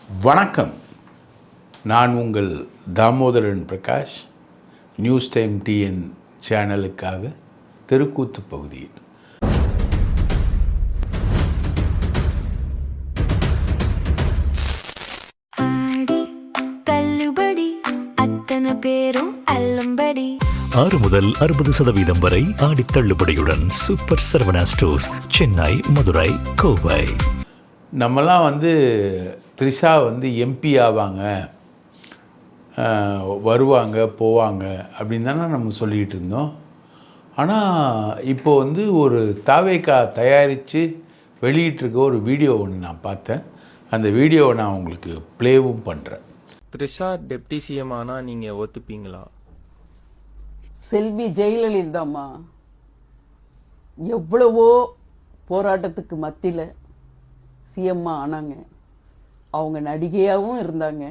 வணக்கம். நான் உங்கள் Damodaran Prakash. News time TN சேனலுக்காக தெருக்கூத்து பகுதியில். பேரும் அல்லம்படி 6 முதல் 60% வரை ஆடி தள்ளுபடியுடன் சூப்பர் சரவணா ஸ்டோர்ஸ், சென்னை, மதுரை, கோவை. நம்மலாம் த்ரிஷா எம்பி ஆவாங்க, வருவாங்க போவாங்க அப்படின்னு தானே நம்ம சொல்லிக்கிட்டு இருந்தோம். ஆனால் இப்போது ஒரு தாவேக்கா தயாரித்து வெளியிட்டிருக்க ஒரு வீடியோ ஒன்று நான் பார்த்தேன். அந்த வீடியோவை நான் உங்களுக்கு ப்ளேவும் பண்ணுறேன். த்ரிஷா டெப்டி சிஎம் ஆனா நீங்க ஒத்துப்பீங்களா? செல்வி ஜெயலலிதாம்மா எவ்வளவோ போராட்டத்துக்கு மத்தியில் சிஎம்மா ஆனாங்க. அவங்க நடிகையாகவும் இருந்தாங்க.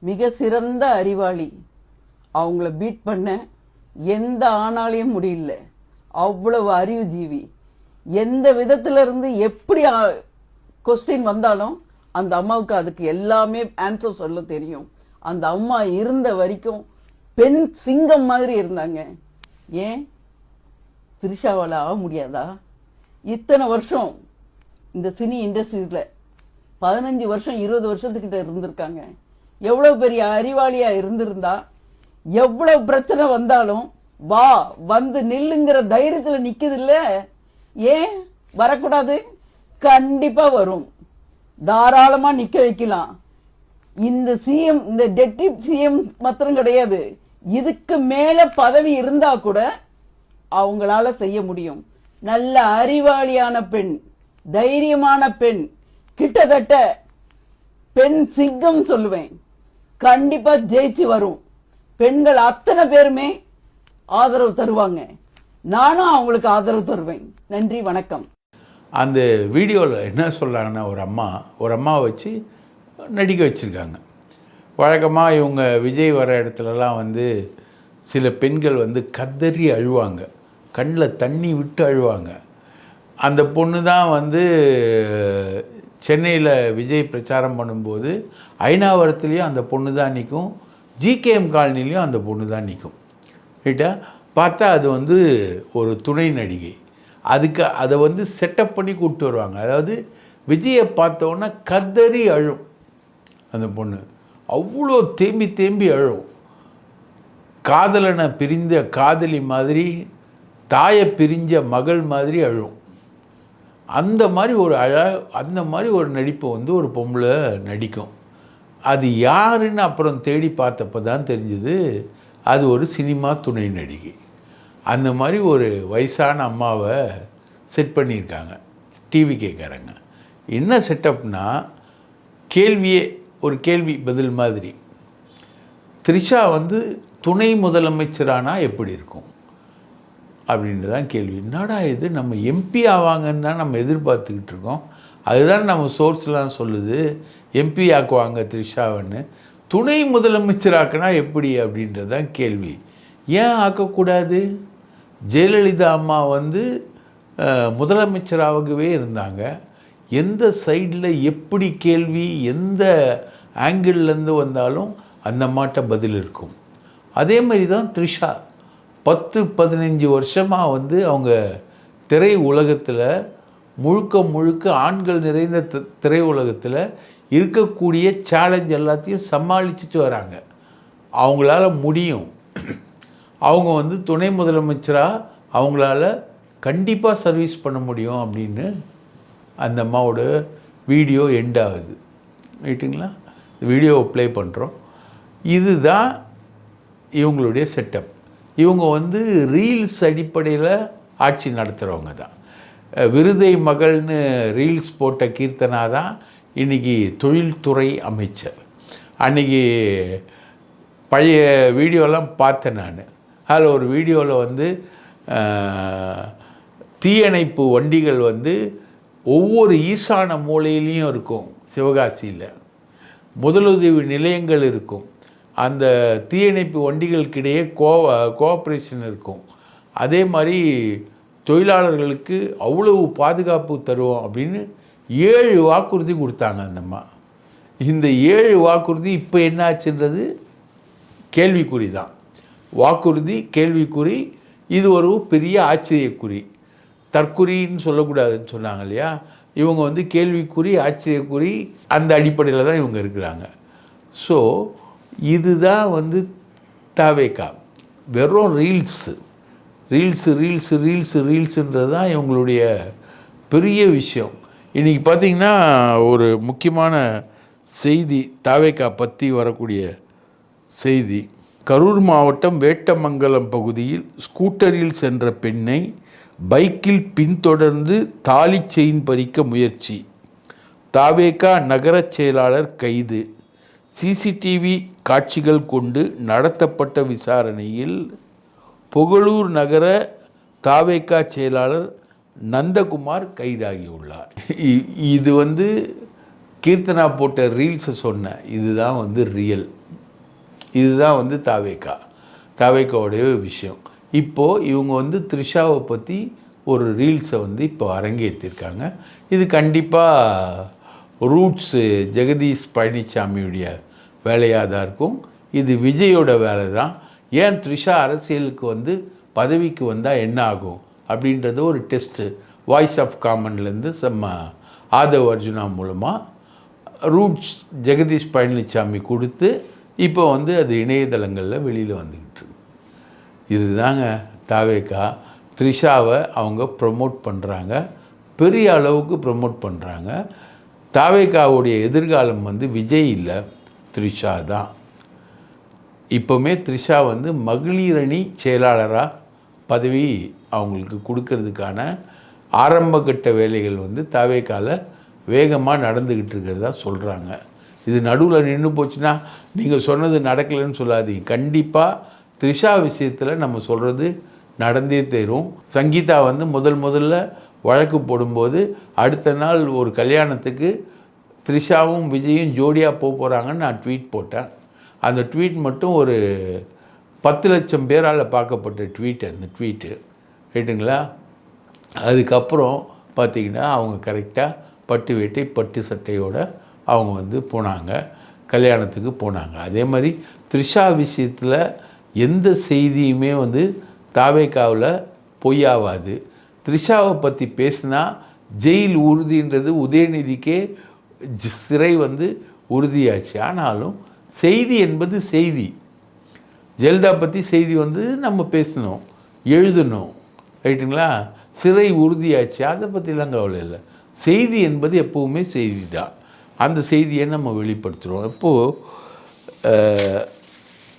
மிக சிறந்த அறிவாளி. அவங்கள பீட் பண்ண எந்த ஆணாலையும் முடியல. அவ்வளவு அறிவுஜீவி. எந்த விதத்துல இருந்து எப்படி கொஸ்டின் வந்தாலும் அந்த அம்மாவுக்கு அதுக்கு எல்லாமே ஆன்சர் சொல்ல தெரியும். அந்த அம்மா இருந்த வரைக்கும் பெண் சிங்கம் மாதிரி இருந்தாங்க. ஏன் த்ரிஷாவால ஆக முடியாதா? இத்தனை வருஷம் இந்த சினி இண்டஸ்ட்ரீஸ்ல 15 வருஷம் 20 வருஷத்துக்கிட்ட இருந்திருக்காங்க. எவ்வளவு பெரிய அறிவாளியா இருந்திருந்தா எவ்வளவு பிரச்சனை வந்தாலும் வா வந்து நில்லுங்கிற தைரியத்துல நிக்குது இல்ல. ஏன் வரக்கூடாது? கண்டிப்பா வரும். தாராளமா நிக்க வைக்கலாம். இந்த சிஎம், இந்த டெப்டி சிஎம் மாத்திரம் கிடையாது, இதுக்கு மேல பதவி இருந்தா கூட அவங்களால செய்ய முடியும். நல்ல அறிவாளியான பெண், தைரியமான பெண், கிட்டத்தட்ட பெண் சிங்கம் சொல்லுவேன். கண்டிப்பா ஜெயிச்சு வரும். பெண்கள் அத்தனை பேருமே ஆதரவு தருவாங்க. நானும் அவங்களுக்கு ஆதரவு தருவேன். நன்றி, வணக்கம். அந்த வீடியோவில் என்ன சொல்கிறாங்கன்னா, ஒரு அம்மாவை வச்சு நடிக்க வச்சுருக்காங்க. வழக்கமாக இவங்க விஜய் வர இடத்துலலாம் சில பெண்கள் கதறி அழுவாங்க, கண்ணில் தண்ணி விட்டு அழுவாங்க. அந்த பொண்ணு தான் சென்னையில் விஜய் பிரச்சாரம் பண்ணும்போது ஐநாவரத்துலேயும் அந்த பொண்ணு தான் நிற்கும், ஜிகேஎம் காலனிலையும் அந்த பொண்ணு தான் நிற்கும். ரைட்டா? பார்த்தா அது ஒரு துணை நடிகை. அதுக்கு அதை செட்டப் பண்ணி கூப்பிட்டு வருவாங்க. அதாவது விஜயை பார்த்தோன்னா கதறி அழும் அந்த பொண்ணு. அவ்வளோ தேம்பி தேம்பி அழும். காதலனை பிரிந்த காதலி மாதிரி, தாயை பிரிஞ்ச மகள் மாதிரி அழும். அந்த மாதிரி ஒரு நடிப்பை ஒரு பொம்பளை நடிக்கும். அது யாருன்னு அப்புறம் தேடி பார்த்தப்போ தான் தெரிஞ்சது அது ஒரு சினிமா துணை நடிகை. அந்த மாதிரி ஒரு வயசான அம்மாவை செட் பண்ணியிருக்காங்க டிவி கேட்குறாங்க. என்ன செட்டப்னா, ஒரு கேள்வி பதில் மாதிரி. த்ரிஷா துணை முதலமைச்சரானா எப்படி இருக்கும் அப்படின்ட்டு தான் கேள்வி. என்னடா இது, நம்ம எம்பி ஆவாங்கன்னு தான் நம்ம எதிர்பார்த்துக்கிட்டு இருக்கோம். அதுதான் நம்ம சோர்ஸ்லாம் சொல்லுது, எம்பி ஆக்குவாங்க த்ரிஷாவன்னு. துணை முதலமைச்சராக்குனா எப்படி அப்படின்றது தான் கேள்வி. ஏன் ஆக்கக்கூடாது? ஜெயலலிதா அம்மா முதலமைச்சராகவே இருந்தாங்க. எந்த சைடில் எப்படி கேள்வி, எந்த ஆங்கிள்லேருந்து வந்தாலும் அந்த மாட்ட பதில் இருக்கும். அதே மாதிரி தான் த்ரிஷா 10-15 வருஷமாக அவங்க திரை உலகத்தில் முழுக்க ஆண்கள் நிறைந்த திரை உலகத்தில் இருக்கக்கூடிய சேலஞ்ச் எல்லாத்தையும் சமாளிச்சுட்டு வராங்க. அவங்களால முடியும். அவங்க துணை முதலமைச்சராக அவங்களால கண்டிப்பாக சர்வீஸ் பண்ண முடியும் அப்படின்னு அந்த அம்மாவோட வீடியோ எண்ட் ஆகுது. ரைட்டுங்களா? வீடியோவை ப்ளே பண்ணுறோம். இதுதான் இவங்களுடைய செட்டப். இவங்க ரீல்ஸ் அடிப்படையில் ஆட்சி நடத்துகிறவங்க தான். விருதை மகள்னு ரீல்ஸ் போட்ட கீர்த்தனா தான் இன்றைக்கி தொழில்துறை அமைச்சர். அன்றைக்கி பழைய வீடியோலாம் பார்த்தேன் நான். அதில் ஒரு வீடியோவில் தீயணைப்பு வண்டிகள் ஒவ்வொரு ஈசான மூலையிலையும் இருக்கும். சிவகாசியில் முதலுதவி நிலையங்கள் இருக்கும். அந்த தீயணைப்பு வண்டிகளுக்கிடையே கோஆப்ரேஷன் இருக்கும். அதே மாதிரி தொழிலாளர்களுக்கு அவ்வளவு பாதுகாப்பு தருவோம் அப்படின்னு 7 வாக்குறுதி கொடுத்தாங்க அந்த அம்மா. இந்த 7 வாக்குறுதி இப்போ என்ன ஆச்சுன்றது கேள்விக்குறி தான். வாக்குறுதி கேள்விக்குறி, இது ஒரு பெரிய ஆச்சரியக்குறி. தற்குறின்னு சொல்லக்கூடாதுன்னு சொன்னாங்க இல்லையா, இவங்க வந்து கேள்விக்குறி, ஆச்சரியக்குறி, அந்த அடிப்படையில் தான் இவங்க இருக்கிறாங்க. ஸோ இதுதான் வந்து தாவேகா. வெறும் ரீல்ஸுன்றது தான் இவங்களுடைய பெரிய விஷயம். இன்றைக்கி பார்த்திங்கன்னா ஒரு முக்கியமான செய்தி தாவேகா பற்றி வரக்கூடிய செய்தி. கரூர் மாவட்டம் வேட்டமங்கலம் பகுதியில் ஸ்கூட்டரில் சென்ற பெண்ணை பைக்கில் பின்தொடர்ந்து தாலி செயின் பறிக்க முயற்சி. தாவேகா நகரச் செயலாளர் கைது. சிசிடிவி காட்சிகள் கொண்டு நடத்தப்பட்ட விசாரணையில் புகழூர் நகர தாவேகா செயலாளர் நந்தகுமார் கைதாகியுள்ளார். இது வந்து கீர்த்தனா போட்ட ரீல்ஸை சொன்னேன். இதுதான் வந்து ரியல். இதுதான் வந்து தாவேகாவுடைய விஷயம். இப்போது இவங்க வந்து த்ரிஷாவை பற்றி ஒரு ரீல்ஸை வந்து இப்போ அரங்கேற்றிருக்காங்க. இது கண்டிப்பாக ரூட்ஸு ஜெகதீஷ் பழனிசாமியுடைய வேலையாக தான் இருக்கும். இது விஜயோட வேலை தான். ஏன் த்ரிஷா அரசியலுக்கு வந்து பதவிக்கு வந்தால் என்ன ஆகும் அப்படின்றது ஒரு டெஸ்ட்டு வாய்ஸ் ஆஃப் காமன்லேருந்து ஆதவ் அர்ஜுனா மூலமாக ரூட்ஸ் ஜெகதீஷ் பழனிசாமி கொடுத்து இப்போ வந்து அது இணையதளங்களில் வெளியில் வந்துக்கிட்டு இருக்கு. இதுதாங்க தாவேகா. த்ரிஷாவை அவங்க ப்ரமோட் பண்ணுறாங்க, பெரிய அளவுக்கு ப்ரமோட் பண்ணுறாங்க. தாவேகாவுடைய எதிர்காலம் வந்து விஜய் இல்லை, த்ரிஷா தான். இப்போவுமே த்ரிஷா வந்து மகளிரணி செயலாளராக பதவி அவங்களுக்கு கொடுக்கறதுக்கான ஆரம்பகட்ட வேலைகள் வந்து தாவேகாவில் வேகமாக நடந்துக்கிட்டு இருக்கிறதா சொல்கிறாங்க. இது நடுவில் நின்று போச்சுன்னா நீங்கள் சொன்னது நடக்கலைன்னு சொல்லாதீங்க. கண்டிப்பாக த்ரிஷா விஷயத்தில் நம்ம சொல்கிறது நடந்தே தரும். சங்கீதா வந்து முதல்ல வழக்கு போடும்போது அடுத்த நாள் ஒரு கல்யாணத்துக்கு த்ரிஷாவும் விஜயும் ஜோடியாக போகிறாங்கன்னு நான் ட்வீட் போட்டேன். அந்த ட்வீட் மட்டும் ஒரு 10 லட்சம் பேரால் பார்க்கப்பட்ட ட்வீட். அந்த ட்வீட்டு ரைட்டுங்களா. அதுக்கப்புறம் பார்த்திங்கன்னா அவங்க கரெக்டாக பட்டு வேட்டை பட்டு சட்டையோடு அவங்க வந்து போனாங்க, கல்யாணத்துக்கு போனாங்க. அதே மாதிரி த்ரிஷா விஷயத்தில் எந்த செய்தியுமே வந்து தாவேகாவில் பொய்யாவாது. த்ரிஷாவை பற்றி பேசினா ஜெயில் உறுதின்றது உதயநிதிக்கே சிறை வந்து உறுதியாச்சு. ஆனாலும் செய்தி என்பது செய்தி. ஜெயலலிதா பற்றி செய்தி வந்து நம்ம பேசணும், எழுதணும், ரைட்டுங்களா. சிறை உறுதியாச்சு, அதை பற்றிலாம் கவலை இல்லை. செய்தி என்பது எப்போவுமே செய்தி தான். அந்த செய்தியை நம்ம வெளிப்படுத்துகிறோம். இப்போது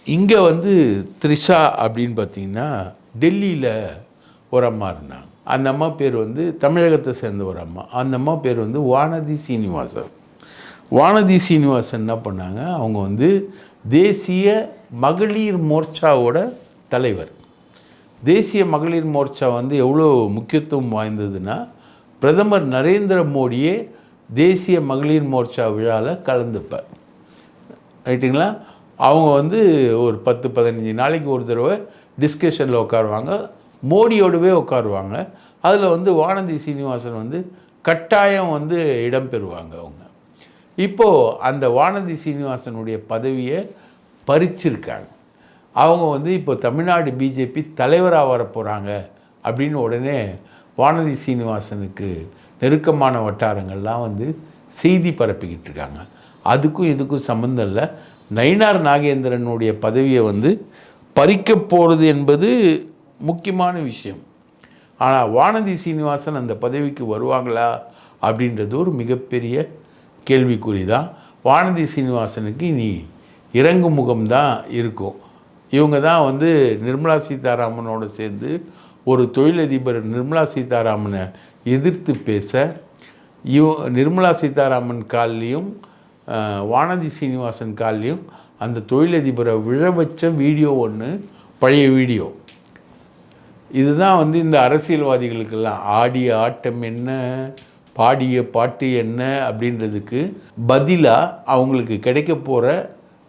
இங்கே வந்து த்ரிஷா அப்படின்னு பார்த்திங்கன்னா டெல்லியில் ஒரு அம்மா இருந்தாங்க. அந்த அம்மா பேர் வந்து தமிழகத்தை சேர்ந்த ஒரு அம்மா. அந்த அம்மா பேர் வந்து வானதி சீனிவாசன். வானதி சீனிவாசன் என்ன பண்ணாங்க, அவங்க வந்து தேசிய மகளிர் மோர்ச்சாவோட தலைவர். தேசிய மகளிர் மோர்ச்சா வந்து எவ்வளோ முக்கியத்துவம் வாய்ந்ததுன்னா, பிரதமர் நரேந்திர மோடியே தேசிய மகளிர் மோர்ச்சா விழாவில் கலந்துப்பார், ரைட்டுங்களா. அவங்க வந்து ஒரு 10-15 நாளைக்கு ஒரு தடவை டிஸ்கஷனில் உட்காருவாங்க, மோடியோடவே உட்காருவாங்க. அதில் வந்து வானதி சீனிவாசன் வந்து கட்டாயம் வந்து இடம்பெறுவாங்க. அவங்க இப்போது அந்த வானதி சீனிவாசனுடைய பதவியை பறிச்சிருக்காங்க. அவங்க வந்து இப்போ தமிழ்நாடு பிஜேபி தலைவராக வரப்போகிறாங்க அப்படின்னு உடனே வானதி சீனிவாசனுக்கு நெருக்கமான வட்டாரங்கள்லாம் வந்து செய்தி பரப்பிக்கிட்டு இருக்காங்க. அதுக்கும் இதுக்கும் சம்மந்தம் இல்லை. நயினார் நாகேந்திரனுடைய பதவியை வந்து பறிக்க போகிறது என்பது முக்கியமான விஷயம். ஆனால் வானதி சீனிவாசன் அந்த பதவிக்கு வருவாங்களா அப்படின்றது ஒரு மிகப்பெரிய கேள்விக்குறி தான். வானதி சீனிவாசனுக்கு இனி இறங்கு முகம்தான் இருக்கும். இவங்க தான் வந்து நிர்மலா சீதாராமனோடு சேர்ந்து ஒரு தொழிலதிபர் நிர்மலா சீதாராமனை எதிர்த்து பேச நிர்மலா சீதாராமன் கால்லையும் வானதி சீனிவாசன் கால்லையும் அந்த தொழிலதிபரை விழ வச்ச வீடியோ ஒன்று, பழைய வீடியோ. இதுதான் வந்து இந்த அரசியல்வாதிகளுக்கெல்லாம் ஆடிய ஆட்டம் என்ன, பாடிய பாட்டு என்ன அப்படின்றதுக்கு பதிலாக அவங்களுக்கு கிடைக்க போகிற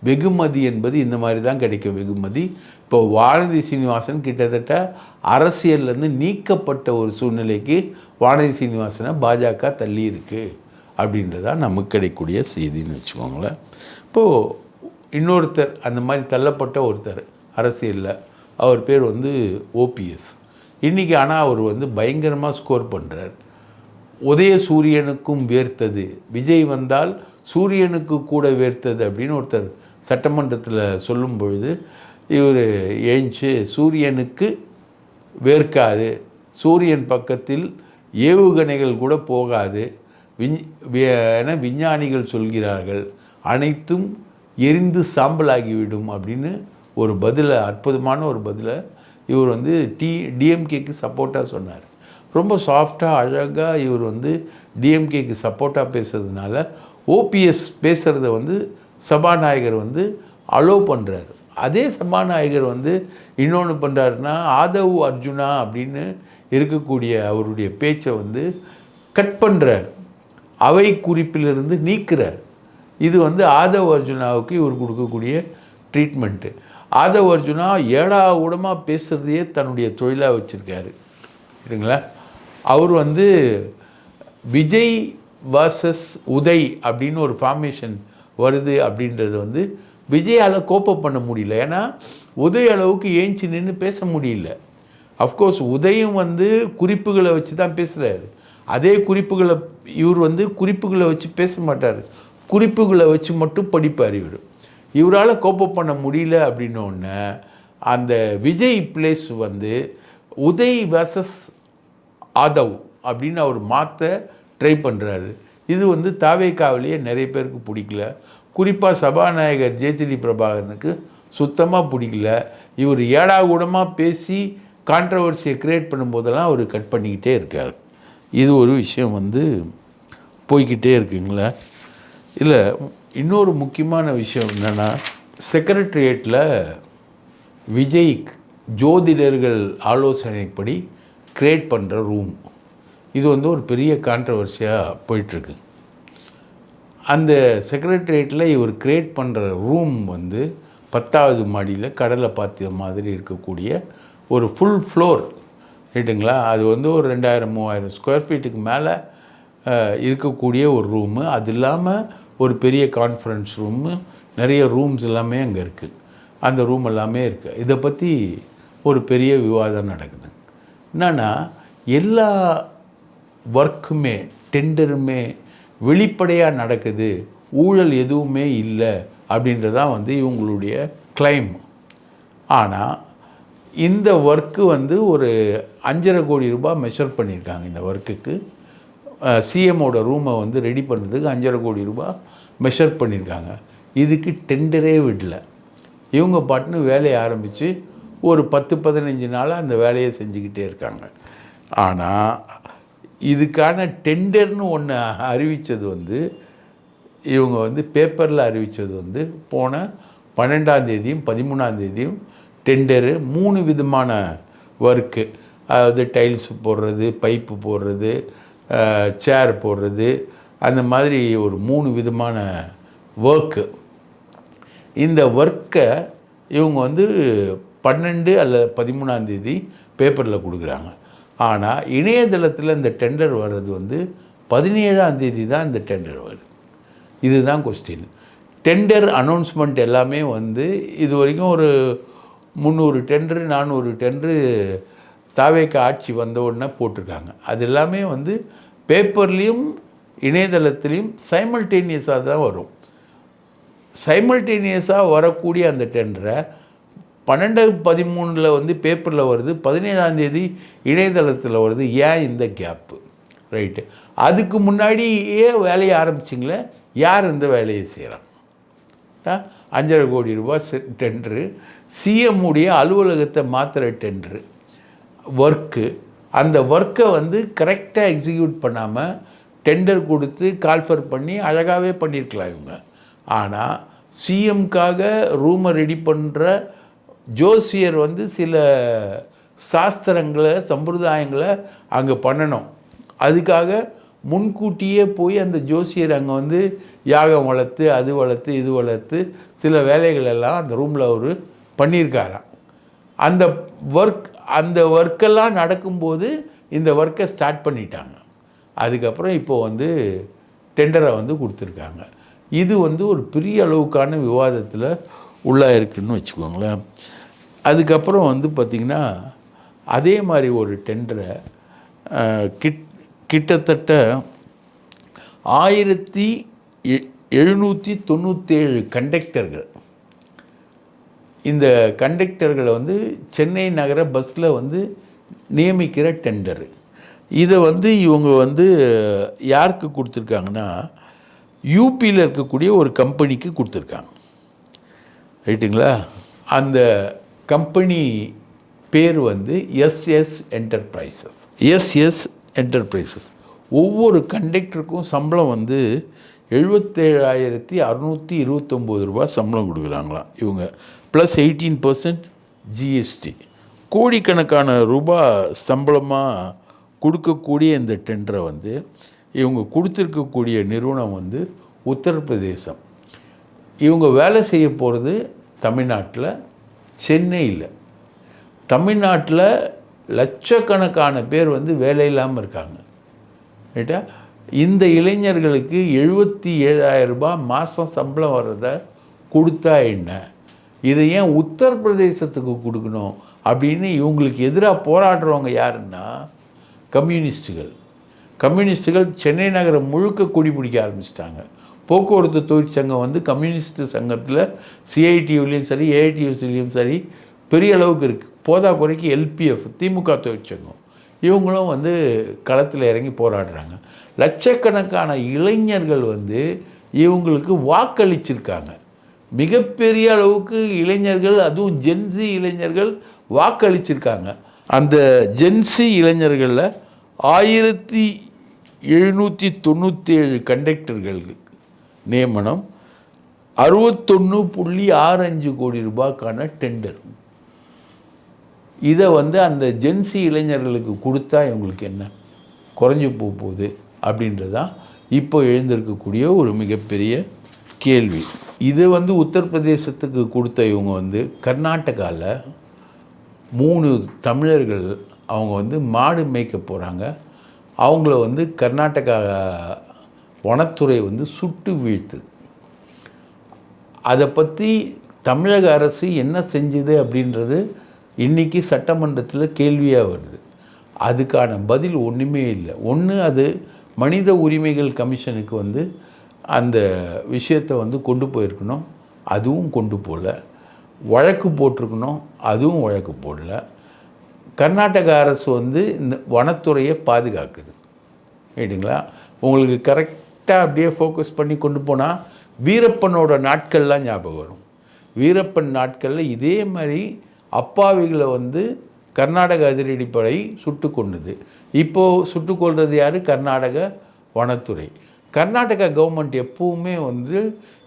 வெகுமதி என்பது இந்த மாதிரி தான் கிடைக்கும் வெகுமதி. இப்போ வானதி சீனிவாசன் கிட்டத்தட்ட அரசியல்லேருந்து நீக்கப்பட்ட ஒரு சூழ்நிலைக்கு வானதி சீனிவாசனை பாஜக தள்ளி இருக்குது அப்படின்றதான் நமக்கு கிடைக்கக்கூடிய செய்தின்னு வச்சுக்கோங்களேன். இப்போது இன்னொருத்தர் அந்த மாதிரி தள்ளப்பட்ட ஒருத்தர் அரசியலில், அவர் பேர் வந்து ஓபிஎஸ். இன்றைக்கி ஆனால் அவர் வந்து பயங்கரமாக ஸ்கோர் பண்ணுறார். உதய சூரியனுக்கும் வேர்த்தது, விஜய் வந்தால் சூரியனுக்கு கூட வேர்த்தது அப்படின்னு ஒருத்தர் சட்டமன்றத்தில் சொல்லும் பொழுது இவர் ஏஞ்சி சூரியனுக்கு வேர்க்காது, சூரியன் பக்கத்தில் ஏவுகணைகள் கூட போகாது என விஞ்ஞானிகள் சொல்கிறார்கள், அனைத்தும் எரிந்து சாம்பலாகிவிடும் அப்படின்னு ஒரு பதிலை, அற்புதமான ஒரு பதிலை இவர் வந்து டிஎம்கேக்கு சப்போர்ட்டாக சொன்னார். ரொம்ப சாஃப்டாக அழகாக இவர் வந்து டிஎம்கேக்கு சப்போர்ட்டாக பேசுறதுனால ஓபிஎஸ் பேசுகிறத வந்து சபாநாயகர் வந்து அலோவ் பண்ணுறாரு. அதே சபாநாயகர் வந்து இன்னொன்று பண்ணுறாருன்னா ஆதவ் அர்ஜுனா அப்படின்னு இருக்கக்கூடிய அவருடைய பேச்சை வந்து கட் பண்ணுறார், அவை குறிப்பிலிருந்து நீக்கிறார். இது வந்து ஆதவ் அர்ஜுனாவுக்கு இவர் கொடுக்கக்கூடிய ட்ரீட்மெண்ட்டு. ஆதவ் அர்ஜுனா ஏடாகூடமாக பேசுகிறதையே தன்னுடைய தொழிலாக வச்சுருக்காரு சரிங்களா. அவர் வந்து விஜய் வர்சஸ் உதய் அப்படின்னு ஒரு ஃபார்மேஷன் வருது அப்படின்றது வந்து விஜயால் கோப்பப் பண்ண முடியல. ஏன்னா உதய் அளவுக்கு ஏஞ்சி நின்று பேச முடியல. அஃப்கோர்ஸ் உதயம் வந்து குறிப்புகளை வச்சு தான் பேசுகிறாரு. அதே குறிப்புகளை இவர் வந்து குறிப்புகளை வச்சு பேச மாட்டார், குறிப்புகளை வச்சு மட்டும் படிப்பார். இவரால் கோப்பப் பண்ண முடியல அப்படின்னோடனே அந்த விஜய் பிளேஸ் வந்து உதய் வர்சஸ் ஆதவ் அப்படின்னு அவர் மாற்ற ட்ரை பண்ணுறாரு. இது வந்து தாவேக்காவிலேயே நிறைய பேருக்கு பிடிக்கல. குறிப்பாக சபாநாயகர் ஜேசிடி பிரபாகரனுக்கு சுத்தமாக பிடிக்கல. இவர் ஏடாகூடமாக பேசி கான்ட்ரவர்சியை க்ரியேட் பண்ணும்போதெல்லாம் அவர் கட் பண்ணிக்கிட்டே இருக்கார். இது ஒரு விஷயம் வந்து போய்கிட்டே இருக்குங்களா. இல்லை, இன்னொரு முக்கியமான விஷயம் என்னென்னா, செக்ரட்டரியேட்டில் விஜய் ஜோதிடர்கள் ஆலோசனைப்படி க்ரியேட் பண்ணுற ரூம், இது வந்து ஒரு பெரிய கான்ட்ரவர்சியாக போயிட்டுருக்கு. அந்த செக்ரட்டரியேட்டில் இவர் க்ரியேட் பண்ணுற ரூம் வந்து 10வது மாடியில் கடலை பார்த்த மாதிரி இருக்கக்கூடிய ஒரு ஃபுல் ஃப்ளோர் ரைட்டுங்களா. அது வந்து ஒரு 2000-3000 ஸ்கொயர் ஃபீட்டுக்கு மேலே இருக்கக்கூடிய ஒரு ரூமு. அது இல்லாமல் ஒரு பெரிய கான்ஃபரன்ஸ் ரூமு, நிறைய ரூம்ஸ் எல்லாமே அங்கே இருக்குது. அந்த ரூம் எல்லாமே இருக்குது. இதை பற்றி ஒரு பெரிய விவாதம் நடக்குது. என்னென்னா, எல்லா ஒர்க்குமே டெண்டருமே வெளிப்படையாக நடக்குது, ஊழல் எதுவுமே இல்லை அப்படின்றதான் வந்து இவங்களுடைய கிளைம். ஆனால் இந்த ஒர்க்கு வந்து ஒரு 5.5 கோடி ரூபாய் மெஷர் பண்ணியிருக்காங்க. இந்த ஒர்க்குக்கு சிஎம்மோட ரூமை வந்து ரெடி பண்ணுறதுக்கு 5.5 கோடி ரூபாய் மெஷர் பண்ணியிருக்காங்க. இதுக்கு டெண்டரே விடல. இவங்க பாட்டுன்னு வேலையை ஆரம்பித்து ஒரு 10-15 நாளாக அந்த வேலையை செஞ்சுக்கிட்டே இருக்காங்க. ஆனால் இதுக்கான டெண்டர்னு ஒன்று அறிவித்தது வந்து இவங்க வந்து பேப்பரில் அறிவித்தது வந்து போன 12ஆம் தேதியும் 13ஆம் தேதியும் டெண்டரு 3 விதமான ஒர்க்கு, அதாவது டைல்ஸ் போடுறது, பைப்பு போடுறது, சேர் போடுறது, அந்த மாதிரி ஒரு 3 விதமான ஒர்க்கு. இந்த ஒர்க்கை இவங்க வந்து 12 அல்லது 13ஆம் தேதி பேப்பரில் கொடுக்குறாங்க. ஆனால் இணையதளத்தில் இந்த டெண்டர் வர்றது வந்து 17ஆம் தேதி தான் இந்த டெண்டர் வருது. இதுதான் கொஸ்டின். டெண்டர் அனௌன்ஸ்மெண்ட் எல்லாமே வந்து இது வரைக்கும் ஒரு 300 டெண்டரு 400 டெண்டரு தாவேக்க ஆட்சி வந்த உடனே போட்டிருக்காங்க. அது எல்லாமே வந்து பேப்பர்லேயும் இணையதளத்துலேயும் சைமல்டேனியஸாக தான் வரும். சைமல்டேனியஸாக வரக்கூடிய அந்த டெண்டரை 12-13 வந்து பேப்பரில் வருது, 17ஆம் தேதி இணையதளத்தில் வருது. ஏன் இந்த கேப்பு? ரைட்டு, அதுக்கு முன்னாடியே வேலையை ஆரம்பிச்சிங்களே, யார் இந்த வேலையை செய்கிறாங்க? 5.5 கோடி ரூபாய் டெண்டரு, சிஎம்முடைய அலுவலகத்தை மாத்திர டெண்டரு ஒர்க்கு. அந்த ஒர்க்கை வந்து கரெக்டாக எக்ஸிக்யூட் பண்ணாமல் டெண்டர் கொடுத்து கால்ஃபர் பண்ணி அழகாகவே பண்ணியிருக்கலாம் இவங்க. ஆனால் சிஎம்காக ரூமை ரெடி பண்ணுற ஜோசியர் வந்து சில சாஸ்திரங்களை சம்பிரதாயங்களை அங்கே பண்ணணும். அதுக்காக முன்கூட்டியே போய் அந்த ஜோசியர் அங்கே வந்து யாகம் வளர்த்து, அது வளர்த்து, இது வளர்த்து சில வேலைகள் எல்லாம் அந்த ரூமில் அவர் பண்ணியிருக்காராம். அந்த ஒர்க்கெல்லாம் நடக்கும்போது இந்த ஒர்க்கை ஸ்டார்ட் பண்ணிட்டாங்க. அதுக்கப்புறம் இப்போது வந்து டெண்டரை வந்து கொடுத்துருக்காங்க. இது வந்து ஒரு பெரிய அளவுக்கான விவாதத்தில் உள்ளாயிருக்குன்னு வச்சுக்கோங்களேன். அதுக்கப்புறம் வந்து பார்த்திங்கன்னா அதே மாதிரி ஒரு டெண்டரை கிட்டத்தட்ட 1797 கண்டக்டர்கள், இந்த கண்டக்டர்களை வந்து சென்னை நகர பஸ்ஸில் வந்து நியமிக்கிற டெண்டரு. இதை வந்து இவங்க வந்து யாருக்கு கொடுத்துருக்காங்கன்னா யூபியில் இருக்கக்கூடிய ஒரு கம்பெனிக்கு கொடுத்துருக்காங்க. ரைட்டுங்களா? அந்த கம்பெனி பேர் வந்து எஸ்எஸ் என்டர்பிரைசஸ். எஸ்எஸ் என்டர்பிரைசஸ் ஒவ்வொரு கண்டக்டருக்கும் சம்பளம் வந்து 77,629 ரூபா சம்பளம் கொடுக்குறாங்களாம் இவங்க, ப்ளஸ் 18% ஜிஎஸ்டி. கோடிக்கணக்கான ரூபா சம்பளமாக கொடுக்கக்கூடிய இந்த டெண்டரை வந்து இவங்க கொடுத்துருக்கக்கூடிய நிறுவனம் வந்து உத்தரப்பிரதேசம். இவங்க வேலை செய்ய போகிறது தமிழ்நாட்டில், சென்னையில். தமிழ்நாட்டில் லட்சக்கணக்கான பேர் வந்து வேலை இல்லாமல் இருக்காங்க. ரைட்டா? இந்த இளைஞர்களுக்கு 77,000 ரூபாய் மாதம் சம்பளம் வர்றதை கொடுத்தா என்ன, இதை ஏன் உத்தரப்பிரதேசத்துக்கு கொடுக்கணும் அப்படின்னு இவங்களுக்கு எதிராக போராடுறவங்க யாருன்னா கம்யூனிஸ்டுகள் சென்னை நகரம் முழுக்க கொடி பிடிக்க ஆரம்பிச்சிட்டாங்க. போக்குவரத்து தொழிற்சங்கம் வந்து கம்யூனிஸ்ட் சங்கத்தில் சிஐடியூலேயும் சரி ஏஐடியூசிலையும் சரி பெரிய அளவுக்கு இருக்குது. போதா குறைக்கு எல்பிஎஃப் திமுக தொழிற்சங்கம் இவங்களும் வந்து களத்தில் இறங்கி போராடுறாங்க. லட்சக்கணக்கான இளைஞர்கள் வந்து இவங்களுக்கு வாக்களிச்சிருக்காங்க. மிகப்பெரிய அளவுக்கு இளைஞர்கள், அதுவும் ஜென்சி இளைஞர்கள் வாக்களிச்சிருக்காங்க. அந்த ஜென்சி இளைஞர்களில் 1797 கண்டக்டர்களுக்கு நியமனம், 61.65 கோடி ரூபாய்க்கான டெண்டர். இதை வந்து அந்த ஜென்சி இளைஞர்களுக்கு கொடுத்தா இவங்களுக்கு என்ன குறைஞ்சி போகுது அப்படின்றதான் இப்போ எழுந்திருக்கக்கூடிய ஒரு மிகப்பெரிய கேள்வி. இது வந்து உத்தரப்பிரதேசத்துக்கு கொடுத்த இவங்க வந்து கர்நாடகாவில் 3 தமிழர்கள் அவங்க வந்து மாடு மேய்க்க போகிறாங்க. அவங்கள வந்து கர்நாடகா வனத்துறை வந்து சுட்டு வீழ்த்துது. அதை பற்றி தமிழக அரசு என்ன செஞ்சுது அப்படின்றது இன்றைக்கி சட்டமன்றத்தில் கேள்வியாக வருது. அதுக்கான பதில் ஒன்றுமே இல்லை. ஒன்று அது மனித உரிமைகள் கமிஷனுக்கு வந்து அந்த விஷயத்தை வந்து கொண்டு போயிருக்கணும், அதுவும் கொண்டு போகல. வழக்கு போட்டிருக்கணும், அதுவும் வழக்கு போடல. கர்நாடக அரசு வந்து இந்த வனத்துறையை பாதுகாக்குது. ரைட்டுங்களா? உங்களுக்கு கரெக்டாக அப்படியே ஃபோக்கஸ் பண்ணி கொண்டு போனால் வீரப்பனோட நாட்கள்லாம் ஞாபகம் வரும். வீரப்பன் நாட்களில் இதே மாதிரி அப்பாவிகளை வந்து கர்நாடக அதிரடிப்படை சுட்டு கொன்னுது. இப்போது சுட்டு கொள்வது யார்? கர்நாடக வனத்துறை. கர்நாடகா கவர்மெண்ட் எப்பவுமே வந்து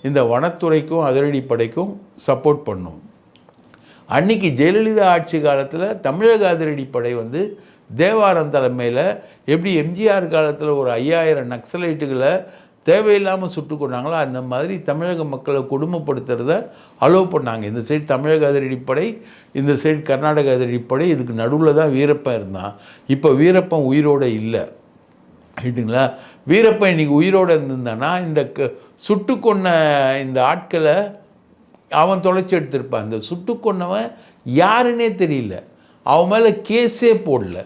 இந்த வனத்துறைக்கும் அதிரடிப்படைக்கும் சப்போர்ட் பண்ணும். அன்றைக்கி ஜெயலலிதா ஆட்சி காலத்தில் தமிழக அதிரடிப்படை வந்து தேவாரம் தலைமையில் எப்படி எம்ஜிஆர் காலத்தில் ஒரு 5000 நக்சலைட்டுகளை தேவையில்லாமல் சுட்டு கொண்டாங்களோ அந்த மாதிரி தமிழக மக்களை கொடுமைப்படுத்துறத அலோவ் பண்ணாங்க. இந்த சைடு தமிழக அதிரடிப்படை, இந்த சைடு கர்நாடக அதிரடிப்படை. இதுக்கு நடுவில் தான் வீரப்பன் இருந்தான். இப்போ வீரப்பன் உயிரோடு இல்லை. ரைட்டுங்களா? வீரப்பன் இன்றைக்கி உயிரோடு இருந்திருந்தானா இந்த சுட்டு கொன்ன இந்த ஆட்களை அவன் தொலைச்சி எடுத்திருப்பான். இந்த சுட்டு கொன்னவன் யாருன்னே தெரியல. அவன் மேலே கேஸே போடல,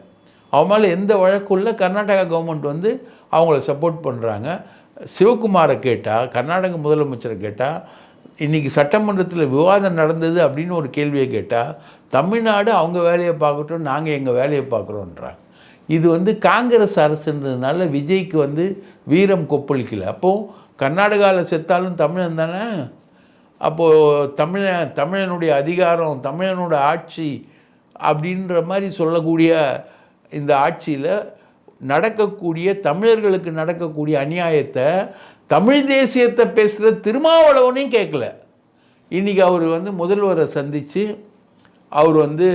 அவன் மேலே எந்த வழக்கும் இல்லை. கர்நாடகா கவர்மெண்ட் வந்து அவங்கள சப்போர்ட் பண்ணுறாங்க. சிவகுமாரை கேட்டால், கர்நாடக முதலமைச்சரை கேட்டால், இன்றைக்கி சட்டமன்றத்தில் விவாதம் நடந்தது அப்படின்னு ஒரு கேள்வியை கேட்டால், தமிழ்நாடு அவங்க வேலையை பார்க்கட்டும், நாங்கள் எங்கள் வேலையை பார்க்குறோன்றாங்க. இது வந்து காங்கிரஸ் அரசுன்றதுனால விஜய்க்கு வந்து வீரம் கொப்பளிக்கலை. அப்போது கர்நாடகாவில் செத்தாலும் தமிழன் தானே. அப்போது தமிழனுடைய அதிகாரம், தமிழனோட ஆட்சி அப்படின்ற மாதிரி சொல்லக்கூடிய இந்த ஆட்சியில் நடக்கக்கூடிய தமிழர்களுக்கு நடக்கக்கூடிய அநியாயத்தை தமிழ் தேசியத்தை பேசுகிற திருமாவளவனையும் கேட்கல. இன்றைக்கி அவர் வந்து முதல்வரை சந்தித்து அவர் வந்து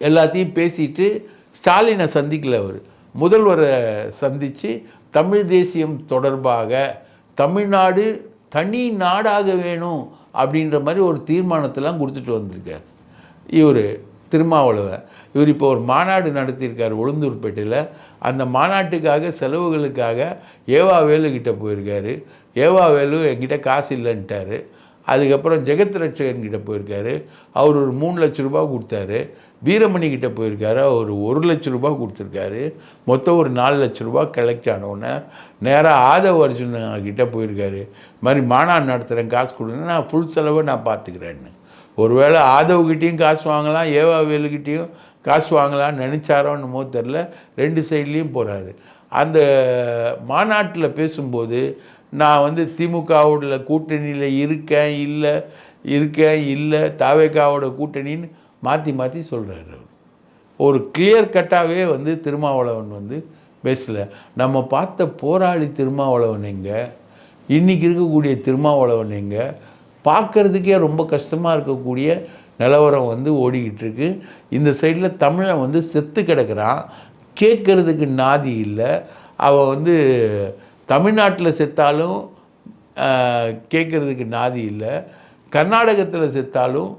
எல்லாத்தையும் பேசிட்டு ஸ்டாலினை சந்திக்கல. அவர் முதல்வரை சந்தித்து தமிழ் தேசியம் தொடர்பாக தமிழ்நாடு தனி நாடாக வேணும் அப்படின்ற மாதிரி ஒரு தீர்மானத்தெல்லாம் கொடுத்துட்டு வந்திருக்கார் இவர் திருமாவளவன். இவர் இப்போ ஒரு மாநாடு நடத்தியிருக்கார் உளுந்தூர்பேட்டையில். அந்த மாநாட்டுக்காக செலவுகளுக்காக ஏவா வேலுக்கிட்ட போயிருக்காரு. ஏவா வேலு என்கிட்ட காசு இல்லைன்ட்டார். அதுக்கப்புறம் ஜெகத் ரட்சகன் கிட்ட போயிருக்காரு. அவர் ஒரு 3 லட்ச ரூபா கொடுத்தாரு. வீரமணி கிட்ட போயிருக்காரு. அவர் 1 லட்ச ரூபா கொடுத்துருக்காரு. மொத்தம் ஒரு 4 லட்ச ரூபா கலெக்ட் ஆனவுடனே நேராக ஆதவ அர்ஜுன் கிட்ட போயிருக்காரு. இது மாதிரி மாநாடு நடத்துகிறேன், காசு கொடுங்க, நான் ஃபுல் செலவை நான் பார்த்துக்கிறேன்னு. ஒருவேளை ஆதவ்கிட்டையும் காசு வாங்கலாம், ஏவா வேலுக்கிட்டேயும் காசு வாங்கலாம்னு நினச்சாரோன்னுமோ தெரில. 2 சைட்லேயும் போகிறாரு. அந்த மாநாட்டில் பேசும்போது நான் வந்து திமுகவோட கூட்டணியில் இருக்கேன் இல்லை தாவேகாவோட கூட்டணின்னு மாற்றி மாற்றி சொல்கிறாரு. ஒரு கிளியர் கட்டாகவே வந்து திருமாவளவன் வந்து பேசலை. நம்ம பார்த்த போராளி திருமாவளவன் எங்கே, இன்றைக்கி இருக்கக்கூடிய திருமாவளவன் எங்கே, பார்க்குறதுக்கே ரொம்ப கஷ்டமாக இருக்கக்கூடிய நிலவரம் வந்து ஓடிக்கிட்டு இருக்கு. இந்த சைடில் தமிழன் வந்து செத்து கிடக்கிறான், கேட்குறதுக்கு நாதி இல்லை. அவன் வந்து தமிழ்நாட்டில் செத்தாலும் கேட்குறதுக்கு நாதி இல்லை, கர்நாடகத்தில் செத்தாலும்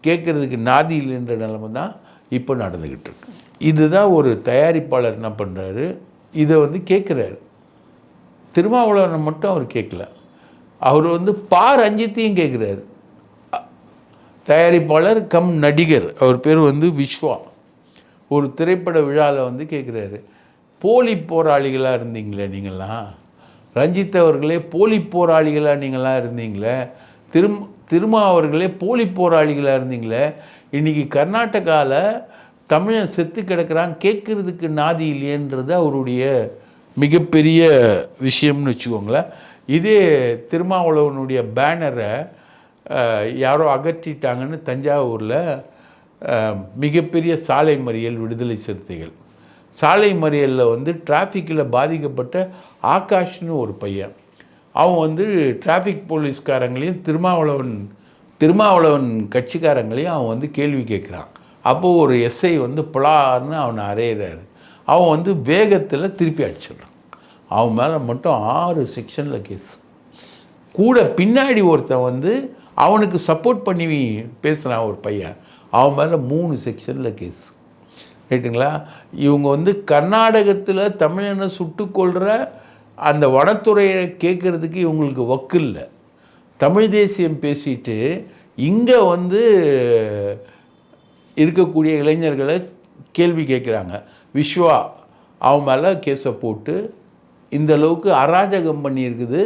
கேட்குறதுக்கு நாதி இல்லைன்ற நிலைமை தான் இப்போ நடந்துக்கிட்டு இருக்கு. இதுதான் ஒரு தயாரிப்பாளர் என்ன பண்ணுறாரு, இதை வந்து கேட்குறாரு. திருமாவளவனை மட்டும் அவர் கேட்கல, அவர் வந்து ரஞ்சித்தையும் கேட்குறாரு. தயாரிப்பாளர் கம் நடிகர், அவர் பேர் வந்து விஸ்வா. ஒரு திரைப்பட விழாவில் வந்து கேட்குறாரு, போலி போராளிகளாக இருந்தீங்களே நீங்களாம், ரஞ்சித் அவர்களே போலி போராளிகளாக நீங்களாம் இருந்தீங்களே, திருமா அவர்களே போலி போராளிகளாக இருந்தீங்களே, இன்றைக்கி கர்நாடகாவில் தமிழன் செத்து கிடக்கிறான், கேட்குறதுக்கு நாதி இல்லையன்றது அவருடைய மிகப்பெரிய விஷயம்னு வச்சுக்கோங்களேன். இதே திருமாவளவனுடைய பேனரை யாரோ அகற்றிட்டாங்கன்னு தஞ்சாவூரில் மிகப்பெரிய சாலை மறியல் விடுதலை சிறுத்தைகள். சாலை மறியலில் வந்து டிராஃபிக்கில் பாதிக்கப்பட்ட ஆகாஷ்னு ஒரு பையன், அவன் வந்து டிராஃபிக் போலீஸ்காரங்களையும் திருமாவளவன் கட்சிக்காரங்களையும் அவன் வந்து கேள்வி கேட்குறான். அப்போது ஒரு எஸ்ஐ வந்து புலார்னு அவனை அறையிறாரு. அவன் வந்து வேகத்தில் திருப்பி அடிச்சிடுறான். அவன் மேலே மட்டும் 6 செக்ஷனில் கேஸ். கூட பின்னாடி ஒருத்தன் வந்து அவனுக்கு சப்போர்ட் பண்ணி பேசுகிறான் ஒரு பையன், அவன் மேலே 3 செக்ஷனில் கேஸ். ரைட்டுங்களா? இவங்க வந்து கர்நாடகத்தில் தமிழனை சுட்டுக்கொள்கிற அந்த வனத்துறையை கேட்குறதுக்கு இவங்களுக்கு வக்கு இல்லை. தமிழ் தேசியம் பேசிட்டு இங்கே வந்து இருக்கக்கூடிய இளைஞர்களை கேள்வி கேட்குறாங்க. விஸ்வா அவன் மேலே கேஸை போட்டு இந்த அளவுக்கு அராஜகம் பண்ணியிருக்குது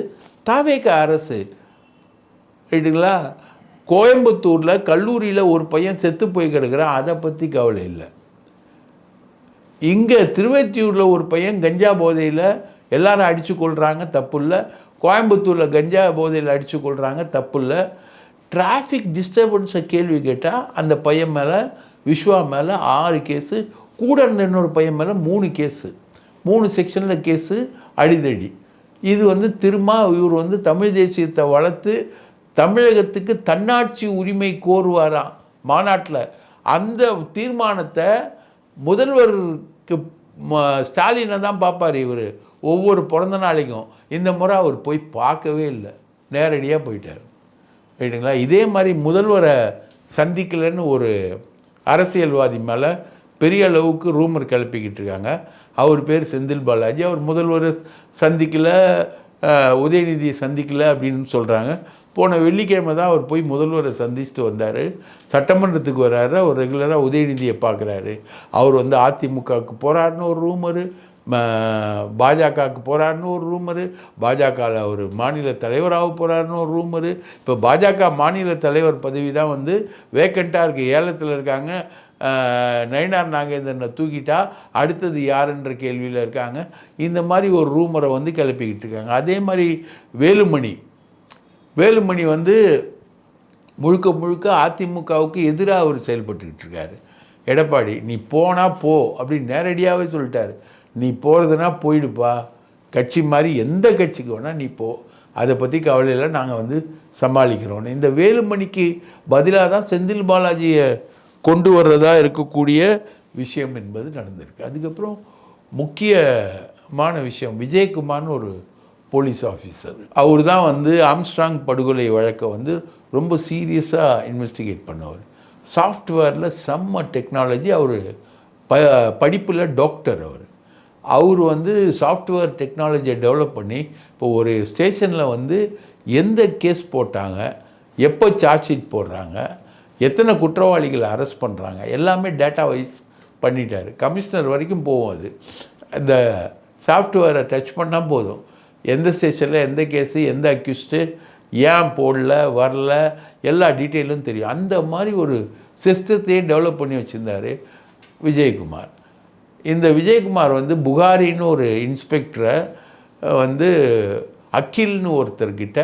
தாவேக அரசு. ரைட்டுங்களா? கோயம்புத்தூரில் கல்லூரியில் ஒரு பையன் செத்து போய் கிடக்கிறான், அதை பற்றி கவலை இல்லை. இங்கே திருவெற்றியூரில் ஒரு பையன் கஞ்சா போதையில் எல்லாரும் அடித்து கொள்கிறாங்க, தப்பு இல்லை. கோயம்புத்தூரில் கஞ்சா போதையில் அடித்து கொள்கிறாங்க, தப்பு இல்லை. டிராஃபிக் டிஸ்டர்பன்ஸை கேள்வி கேட்டால் அந்த பையன் மேலே விஸ்வா மேலே 6 கேஸு, கூட இருந்த இன்னொரு பையன் மேலே 3 கேஸு, 3 செக்ஷனில் கேஸு, அடிதடி. இது வந்து இவர் வந்து தமிழ் தேசியத்தை வளர்த்து தமிழகத்துக்கு தன்னாட்சி உரிமை கோருவாராம் மாநாட்டில். அந்த தீர்மானத்தை முதல்வருக்கு ஸ்டாலினை தான் பார்ப்பார் இவர் ஒவ்வொரு பிறந்த நாளைக்கும். இந்த முறை அவர் போய் பார்க்கவே இல்லை, நேரடியாக போயிட்டார். ரைட்டுங்களா? இதே மாதிரி முதல்வரை சந்திக்கலைன்னு ஒரு அரசியல்வாதி மேலே பெரிய அளவுக்கு ரூமர் கிளப்பிக்கிட்டு இருக்காங்க. அவர் பேர் செந்தில் பாலாஜி. அவர் முதல்வர் சந்திக்கலை, உதயநிதியை சந்திக்கலை அப்படின்னு சொல்கிறாங்க. போன வெள்ளிக்கிழமை தான் அவர் போய் முதல்வரை சந்திச்சுட்டு வந்தார். சட்டமன்றத்துக்கு வர்றாரு, அவர் ரெகுலராக உதயநிதியை பார்க்குறாரு. அவர் வந்து அதிமுகவுக்கு போகிறாருன்னு ஒரு ரூமரு, பாஜகவுக்கு போகிறாருன்னு ஒரு ரூமரு, பாஜகவில் அவர் மாநில தலைவராக போகிறாருன்னு ஒரு ரூமரு. இப்போ பாஜக மாநில தலைவர் பதவி தான் வந்து வேக்கண்ட்டாக இருக்குது, ஏலத்தில் இருக்காங்க. நயினார் நாகேந்திரனை தூக்கிட்டா அடுத்தது யாருன்ற கேள்வியில் இருக்காங்க. இந்த மாதிரி ஒரு ரூமரை வந்து கிளப்பிக்கிட்டு இருக்காங்க. அதே மாதிரி வேலுமணி வந்து முழுக்க அதிமுகவுக்கு எதிராக அவர் செயல்பட்டுக்கிட்டு இருக்காரு. எடப்பாடி நீ போனால் போ அப்படின்னு நேரடியாகவே சொல்லிட்டாரு. நீ போகிறதுனா போயிடுப்பா, கட்சி மாதிரி எந்த கட்சிக்கு வேணால் நீ போ, அதை பற்றி கவலையில் நாங்கள் வந்து சமாளிக்கிறோன்னு. இந்த வேலுமணிக்கு பதிலாக தான் செந்தில் பாலாஜியை கொண்டு வர்றதா இருக்கக்கூடிய விஷயம் என்பது நடந்திருக்கு. அதுக்கப்புறம் முக்கியமான விஷயம், விஜயகுமார்னு ஒரு போலீஸ் ஆஃபீஸர், அவர் தான் வந்து ஆம்ஸ்ட்ராங் படுகொலை வழக்கை வந்து ரொம்ப சீரியஸாக இன்வெஸ்டிகேட் பண்ணவர். சாஃப்ட்வேரில் செம்ம டெக்னாலஜி. அவர் படிப்பில் டாக்டர். அவர் வந்து சாஃப்ட்வேர் டெக்னாலஜியை டெவலப் பண்ணி இப்போ ஒரு ஸ்டேஷனில் வந்து எந்த கேஸ் போட்டாங்க, எப்போ சார்ஜ் ஷீட் போடுறாங்க, எத்தனை குற்றவாளிகளை அரெஸ்ட் பண்ணுறாங்க, எல்லாமே டேட்டா வைஸ் பண்ணிட்டார். கமிஷனர் வரைக்கும் போகும். அது இந்த சாஃப்ட்வேரை டச் பண்ணால் போதும், எந்த ஸ்டேஷனில் எந்த கேஸு, எந்த அக்யூஸ்டு, ஏன் போடல வரல, எல்லா டீட்டெயிலும் தெரியும். அந்த மாதிரி ஒரு சிஸ்டத்தையே டெவலப் பண்ணி வச்சுருந்தார் விஜயகுமார். இந்த விஜயகுமார் வந்து புகாரின்னு ஒரு இன்ஸ்பெக்டரை வந்து அகில்னு ஒருத்தர்கிட்ட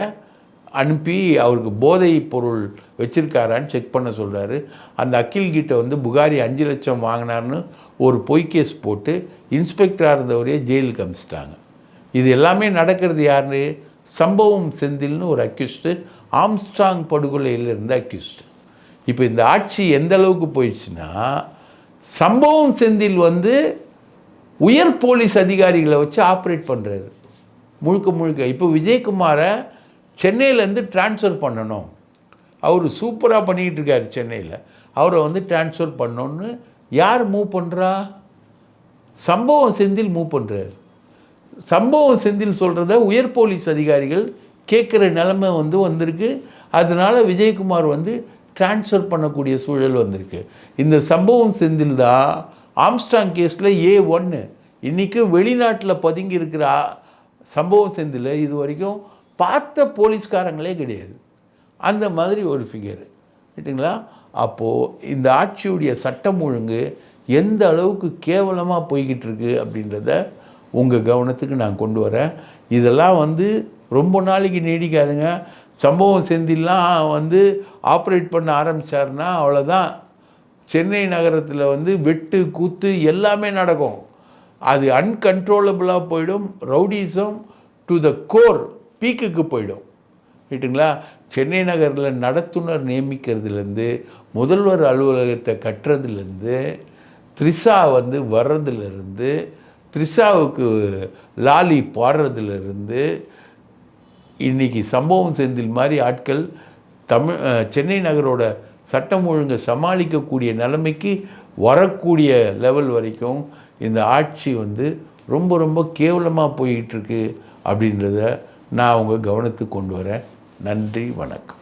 அனுப்பி அவருக்கு போதை பொருள் வச்சுருக்காரான்னு செக் பண்ண சொல்கிறாரு. அந்த அகில்கிட்ட வந்து புகாரி 5 லட்சம் வாங்கினார்னு ஒரு பொய் கேஸ் போட்டு இன்ஸ்பெக்டராக இருந்தவரே ஜெயிலுக்கு அனுப்பிச்சிட்டாங்க. இது எல்லாமே நடக்கிறது யாருன்னு, சம்பவம் செந்தில்னு ஒரு அக்யூஸ்டு, ஆம்ஸ்ட்ராங் படுகொலையில் இருந்த அக்யூஸ்டு. இப்போ இந்த ஆட்சி எந்த அளவுக்கு போயிடுச்சுன்னா, சம்பவம் செந்தில் வந்து உயர் போலீஸ் அதிகாரிகளை வச்சு ஆப்ரேட் பண்ணுறாரு முழுக்க முழுக்க. இப்போ விஜயகுமாரை சென்னையிலேருந்து ட்ரான்ஸ்ஃபர் பண்ணணும், அவர் சூப்பராக பண்ணிக்கிட்டு இருக்கார் சென்னையில், அவரை வந்து ட்ரான்ஸ்ஃபர் பண்ணணுன்னு யார் மூவ் பண்ணுறா? சம்பவம் செந்தில் மூவ் பண்ணுறாரு. சம்பவம் செந்தில் சொல்கிறத உயர் போலீஸ் அதிகாரிகள் கேட்குற நிலைமை வந்து வந்திருக்கு. அதனால் விஜயகுமார் வந்து ட்ரான்ஸ்ஃபர் பண்ணக்கூடிய சூழல் வந்திருக்கு. இந்த சம்பவம் செந்தில் தான் ஆம்ஸ்ட்ராங் கேஸில் A1 இன்றைக்கி வெளிநாட்டில் பதுங்கி இருக்கிற சம்பவம் செந்தில் இது வரைக்கும் பார்த்த போலீஸ்காரங்களே கிடையாது. அந்த மாதிரி ஒரு ஃபிகர் ரைட்டுங்களா. அப்போது இந்த ஆட்சியுடைய சட்டம் ஒழுங்கு எந்த அளவுக்கு கேவலமாக போய்கிட்டு இருக்கு அப்படின்றத உங்கள் கவனத்துக்கு நான் கொண்டு வரேன். இதெல்லாம் வந்து ரொம்ப நாளைக்கு நீடிக்காதுங்க. சம்பவம் செந்தில்லாம் வந்து ஆப்ரேட் பண்ண ஆரம்பித்தார்னா அவ்வளோதான். சென்னை நகரத்தில் வந்து வெட்டு கூத்து எல்லாமே நடக்கும். அது அன்கன்ட்ரோலபிளாக போயிடும். ரவுடிசம் டு த கோர் பீக்குக்கு போயிடும் ரைட்டுங்களா. சென்னை நகரில் நடத்துனர் நியமிக்கிறதுலேருந்து, முதல்வர் அலுவலகத்தை கட்டுறதுலேருந்து, த்ரிஷா வந்து வர்றதுலேருந்து, த்ரிஷாவுக்கு லாலி பாடுறதுலேருந்து, இன்றைக்கி சம்பவம் செந்தில் மாதிரி ஆட்கள் சென்னை நகரோட சட்டம் ஒழுங்கை சமாளிக்கக்கூடிய நிலைமைக்கு வரக்கூடிய லெவல் வரைக்கும் இந்த ஆட்சி வந்து ரொம்ப ரொம்ப கேவலமாக போயிட்டுருக்கு அப்படின்றத நான் உங்கள் கவனத்துக்கு கொண்டு வரேன். நன்றி, வணக்கம்.